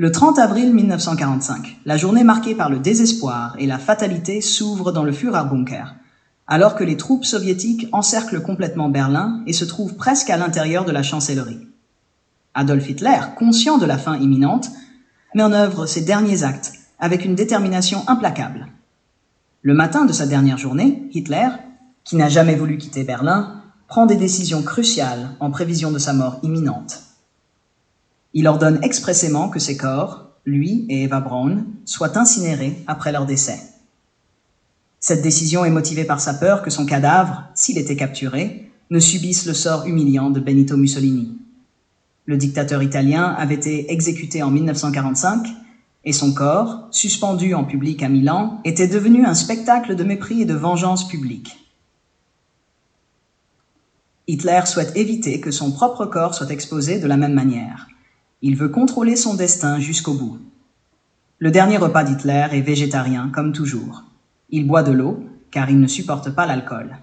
Le 30 avril 1945, la journée marquée par le désespoir et la fatalité s'ouvre dans le Führerbunker, alors que les troupes soviétiques encerclent complètement Berlin et se trouvent presque à l'intérieur de la chancellerie. Adolf Hitler, conscient de la fin imminente, met en œuvre ses derniers actes avec une détermination implacable. Le matin de sa dernière journée, Hitler, qui n'a jamais voulu quitter Berlin, prend des décisions cruciales en prévision de sa mort imminente. Il ordonne expressément que ses corps, lui et Eva Braun, soient incinérés après leur décès. Cette décision est motivée par sa peur que son cadavre, s'il était capturé, ne subisse le sort humiliant de Benito Mussolini. Le dictateur italien avait été exécuté en 1945 et son corps, suspendu en public à Milan, était devenu un spectacle de mépris et de vengeance publique. Hitler souhaite éviter que son propre corps soit exposé de la même manière. Il veut contrôler son destin jusqu'au bout. Le dernier repas d'Hitler est végétarien, comme toujours. Il boit de l'eau, car il ne supporte pas l'alcool.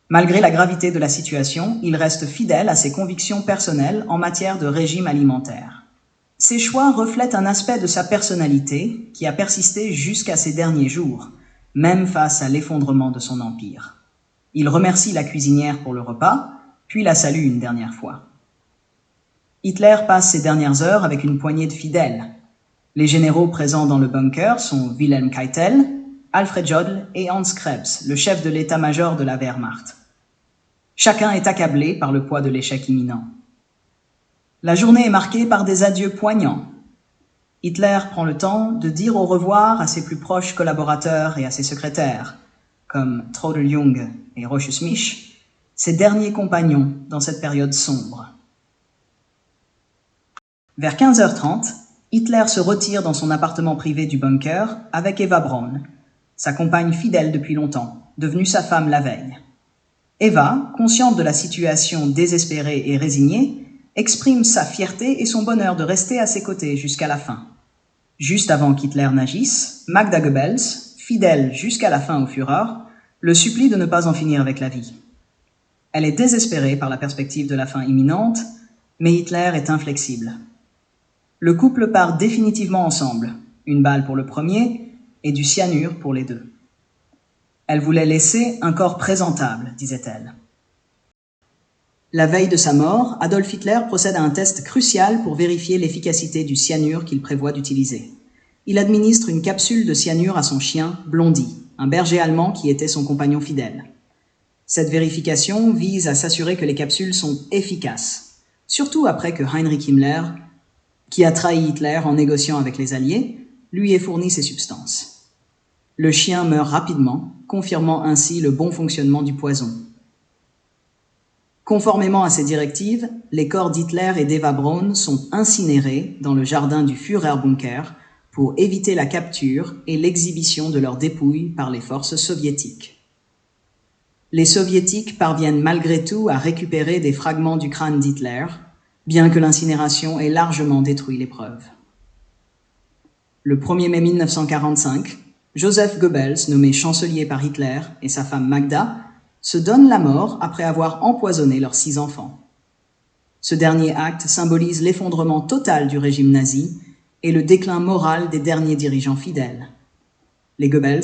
Malgré la gravité de la situation, il reste fidèle à ses convictions personnelles en matière de régime alimentaire. Ses choix reflètent un aspect de sa personnalité qui a persisté jusqu'à ses derniers jours, même face à l'effondrement de son empire. Il remercie la cuisinière pour le repas, puis la salue une dernière fois. Hitler passe ses dernières heures avec une poignée de fidèles. Les généraux présents dans le bunker sont Wilhelm Keitel, Alfred Jodl et Hans Krebs, le chef de l'état-major de la Wehrmacht. Chacun est accablé par le poids de l'échec imminent. La journée est marquée par des adieux poignants. Hitler prend le temps de dire au revoir à ses plus proches collaborateurs et à ses secrétaires, comme Traudl Jung et Rochus Mich, ses derniers compagnons dans cette période sombre. Vers 15h30, Hitler se retire dans son appartement privé du bunker avec Eva Braun, sa compagne fidèle depuis longtemps, devenue sa femme la veille. Eva, consciente de la situation désespérée et résignée, exprime sa fierté et son bonheur de rester à ses côtés jusqu'à la fin. Juste avant qu'Hitler n'agisse, Magda Goebbels, fidèle jusqu'à la fin au Führer, le supplie de ne pas en finir avec la vie. Elle est désespérée par la perspective de la fin imminente, mais Hitler est inflexible. Le couple part définitivement ensemble, une balle pour le premier et du cyanure pour les deux. Elle voulait laisser un corps présentable, disait-elle. La veille de sa mort, Adolf Hitler procède à un test crucial pour vérifier l'efficacité du cyanure qu'il prévoit d'utiliser. Il administre une capsule de cyanure à son chien, Blondie, un berger allemand qui était son compagnon fidèle. Cette vérification vise à s'assurer que les capsules sont efficaces, surtout après que Heinrich Himmler, qui a trahi Hitler en négociant avec les Alliés, lui ait fourni ces substances. Le chien meurt rapidement, confirmant ainsi le bon fonctionnement du poison. Conformément à ces directives, les corps d'Hitler et d'Eva Braun sont incinérés dans le jardin du Führerbunker pour éviter la capture et l'exhibition de leurs dépouilles par les forces soviétiques. Les soviétiques parviennent malgré tout à récupérer des fragments du crâne d'Hitler, bien que l'incinération ait largement détruit les preuves. Le 1er mai 1945, Joseph Goebbels, nommé chancelier par Hitler, et sa femme Magda, se donnent la mort après avoir empoisonné leurs 6 enfants. Ce dernier acte symbolise l'effondrement total du régime nazi et le déclin moral des derniers dirigeants fidèles. Les Goebbels,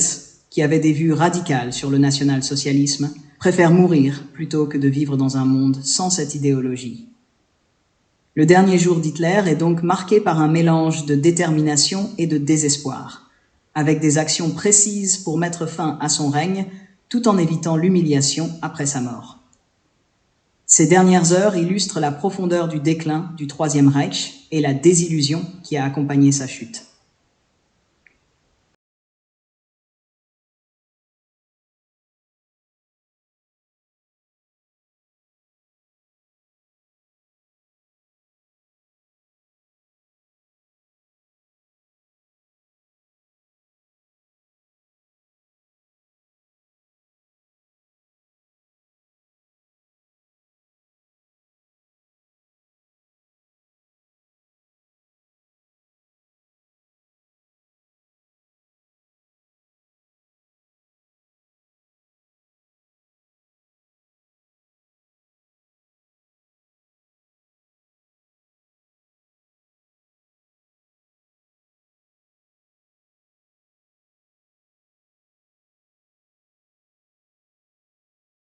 qui avaient des vues radicales sur le national-socialisme, préfèrent mourir plutôt que de vivre dans un monde sans cette idéologie. Le dernier jour d'Hitler est donc marqué par un mélange de détermination et de désespoir, avec des actions précises pour mettre fin à son règne, tout en évitant l'humiliation après sa mort. Ces dernières heures illustrent la profondeur du déclin du Troisième Reich et la désillusion qui a accompagné sa chute.